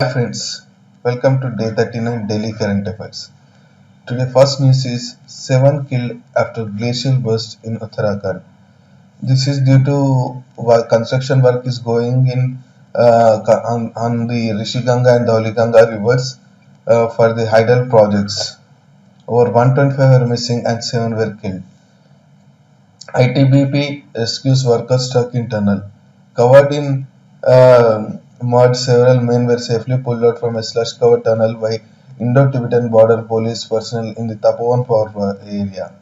Hi friends, welcome to day 39 Daily Current Affairs. Today first news is 7 killed after glacial burst in Uttarakhand. This is due to construction work is going in on the Rishiganga and Dhauliganga rivers for the hydel projects. Over 125 were missing and 7 were killed. ITBP rescues workers stuck in tunnel. Covered in mud, several men were safely pulled out from a slush-covered tunnel by Indo-Tibetan border police personnel in the Tapovan power area.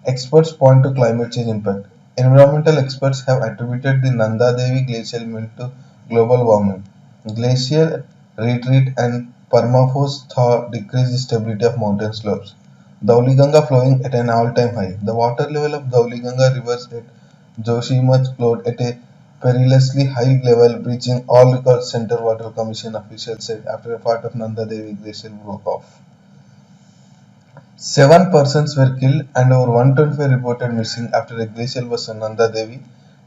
Experts point to climate change impact. Environmental experts have attributed the Nanda Devi glacial melt to global warming. Glacial retreat and permafrost thaw decrease the stability of mountain slopes. Dhauliganga flowing at an all-time high. The water level of Dhauliganga rivers at Joshimath flowed at a perilously high level, breaching all records, Central Water Commission officials said after a part of Nanda Devi glacier broke off. 7 persons were killed and over 125 reported missing after a glacial burst on Nanda Devi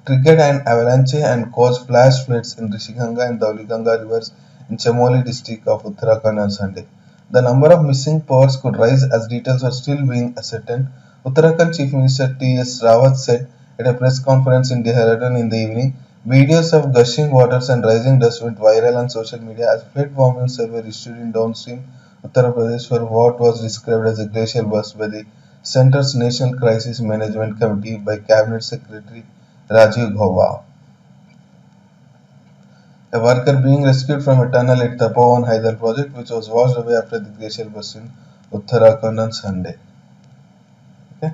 triggered an avalanche and caused flash floods in Rishiganga and Dhauliganga rivers in Chamoli district of Uttarakhand on Sunday. The number of missing persons could rise as details were still being ascertained. Uttarakhand Chief Minister T.S. Rawat said at a press conference in Dehradun in the evening, videos of gushing waters and rising dust went viral on social media as flood warnings were issued in downstream Uttar Pradesh for what was described as a glacial burst by the Centre's National Crisis Management Committee by Cabinet Secretary Rajiv Gauba. A worker being rescued from a tunnel at Tapovan Haidar project which was washed away after the glacial burst in Uttarakhand on Sunday. Okay.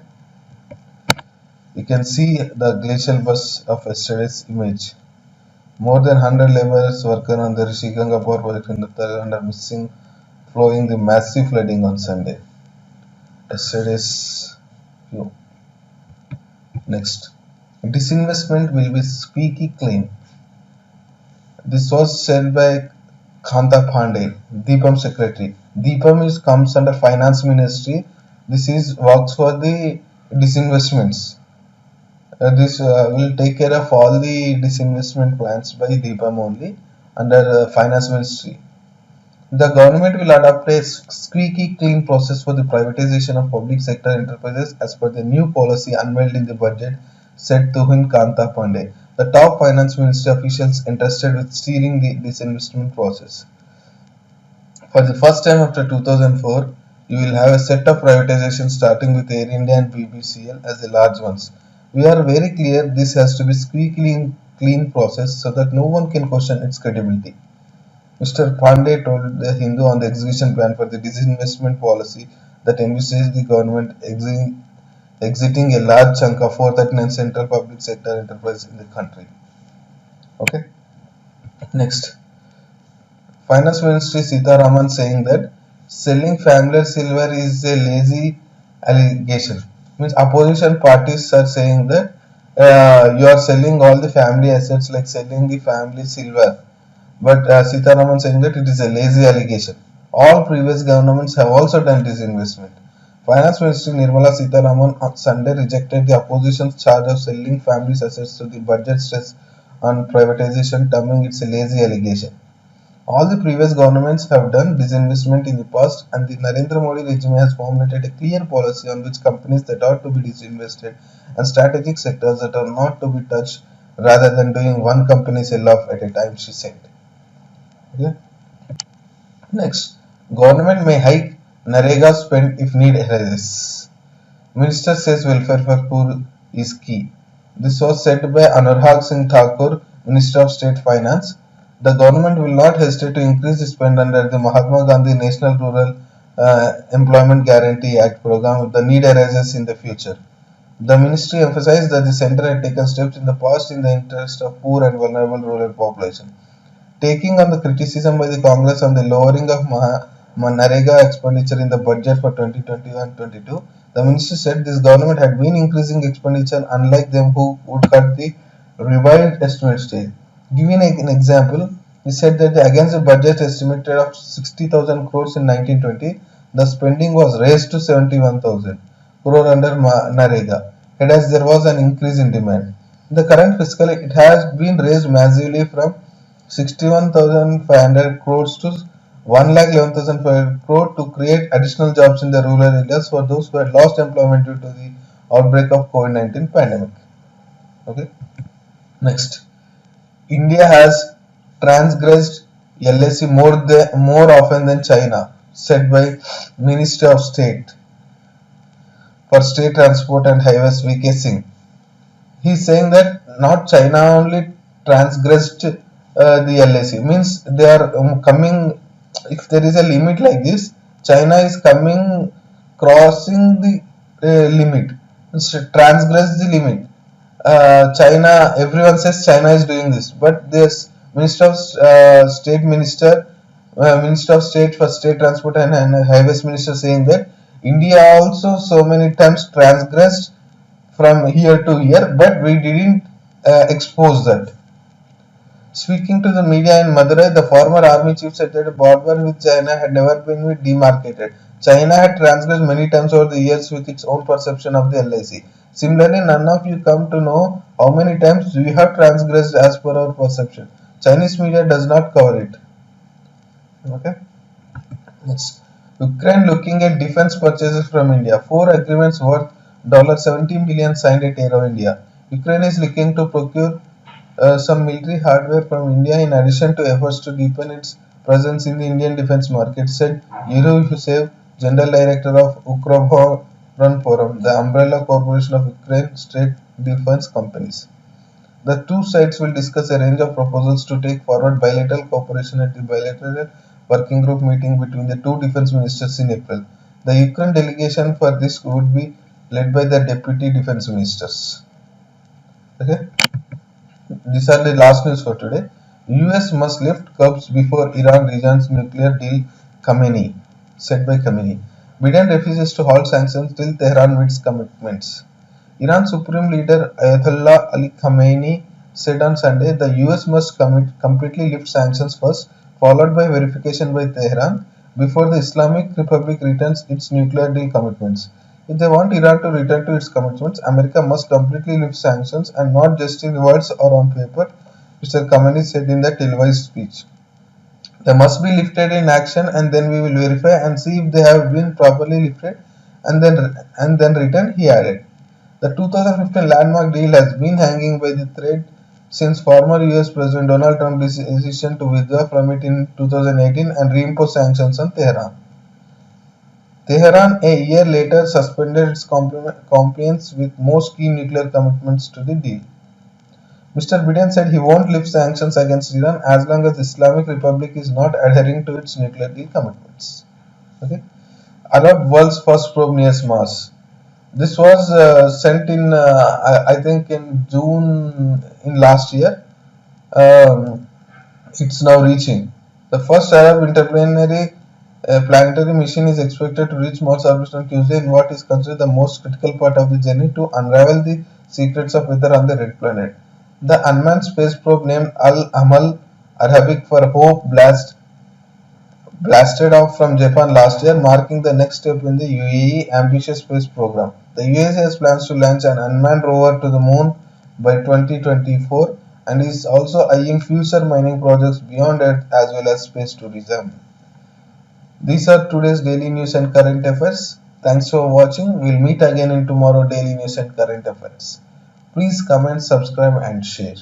You can see the glacial burst of yesterday's image. More than 100 laborers working on the Rishiganga power project in Uttarakhand are missing following the massive flooding on Sunday. Yesterday's view. Next. Disinvestment will be squeaky clean. This was said by Kanta Pandey, DIPAM secretary. DIPAM comes under finance ministry. This is works for the disinvestments. This will take care of all the disinvestment plans by DIPAM only under finance ministry. The government will adopt a squeaky clean process for the privatization of public sector enterprises as per the new policy unveiled in the budget, said Tuhin Kanta Pandey, the top finance ministry officials entrusted with steering the disinvestment process. For the first time after 2004, you will have a set of privatizations starting with Air India and BBCL as the large ones. We are very clear this has to be squeaky clean process so that no one can question its credibility. Mr. Pandey told the Hindu on the execution plan for the disinvestment policy that envisages the government exiting a large chunk of 439 central public sector enterprises in the country. Okay. Next. Finance Ministry Sitaraman saying that selling family silver is a lazy allegation. Means opposition parties are saying that you are selling all the family assets like selling the family silver. But Sitaraman saying that it is a lazy allegation. All previous governments have also done disinvestment. Finance Minister Nirmala Sitharaman on Sunday rejected the opposition's charge of selling family assets to the budget stress on privatization, terming it a lazy allegation. All the previous governments have done disinvestment in the past, and the Narendra Modi regime has formulated a clear policy on which companies that ought to be disinvested and strategic sectors that are not to be touched rather than doing one company sell off at a time, she said. Okay. Next, government may hike Narega spend if need arises. Minister says welfare for poor is key. This was said by Anurag Singh Thakur, Minister of State Finance. The government will not hesitate to increase the spend under the Mahatma Gandhi National Rural Employment Guarantee Act program if the need arises in the future. The ministry emphasized that the centre had taken steps in the past in the interest of poor and vulnerable rural population. Taking on the criticism by the Congress on the lowering of Narega expenditure in the budget for 2021-22, the minister said this government had been increasing expenditure unlike them who would cut the revised estimate stage. Giving an example, he said that against the budget estimated of 60,000 crores in 1920, the spending was raised to 71,000 crore under Narega, as there was an increase in demand. In the current fiscal, it has been raised massively from 61,500 crores to 1,11,500 crore to create additional jobs in the rural areas for those who had lost employment due to the outbreak of COVID-19 pandemic. Okay. Next, India has transgressed LAC more often than China, said by Minister of State for State Transport and Highways VK Singh. He is saying that not China only transgressed the LAC, means they are coming. If there is a limit like this, China is coming crossing the limit, transgress the limit. China, everyone says China is doing this, but this Minister of State Minister of State for State Transport and Highways Minister saying that India also so many times transgressed from here to here, but we didn't expose that. Speaking to the media in Madurai, the former army chief said that the border with China had never been demarcated. China had transgressed many times over the years with its own perception of the LIC. Similarly, none of you come to know how many times we have transgressed as per our perception. Chinese media does not cover it. Okay. Next. Ukraine looking at defense purchases from India. 4 agreements worth $17 billion signed at Aero India. Ukraine is looking to procure some military hardware from India in addition to efforts to deepen its presence in the Indian defense market, said Yuri Husev, General Director of Ukroboron Forum, the umbrella corporation of Ukraine state defense companies. The two sides will discuss a range of proposals to take forward bilateral cooperation at the bilateral working group meeting between the two defense ministers in April. The Ukraine delegation for this would be led by the deputy defense ministers. Okay. These are the last news for today. US must lift curbs before Iran rejoins nuclear deal, Khamenei, said by Khamenei. Biden refuses to halt sanctions till Tehran meets commitments. Iran Supreme Leader Ayatollah Ali Khamenei said on Sunday the US must completely lift sanctions first, followed by verification by Tehran before the Islamic Republic returns its nuclear deal commitments. If they want Iran to return to its commitments, America must completely lift sanctions and not just in words or on paper, Mr. Khamenei said in the televised speech. They must be lifted in action and then we will verify and see if they have been properly lifted and then returned, he added. The 2015 landmark deal has been hanging by the thread since former US President Donald Trump's decision to withdraw from it in 2018 and reimpose sanctions on Tehran. Tehran, a year later, suspended its compliance with most key nuclear commitments to the deal. Mr. Biden said he won't lift sanctions against Iran as long as the Islamic Republic is not adhering to its nuclear deal commitments. Okay. Arab world's first probe nears Mars. This was sent in, I think, in June in last year. It's now reaching. The first Arab planetary mission is expected to reach Mars orbit on Tuesday in what is considered the most critical part of the journey to unravel the secrets of weather on the red planet. The unmanned space probe named Al-Amal, Arabic for Hope, blasted off from Japan last year, marking the next step in the UAE ambitious space program. The UAE has plans to launch an unmanned rover to the moon by 2024 and is also eyeing future mining projects beyond Earth as well as space tourism. These are today's daily news and current affairs. Thanks for watching. We'll meet again in tomorrow daily news and current affairs. Please comment, subscribe and share.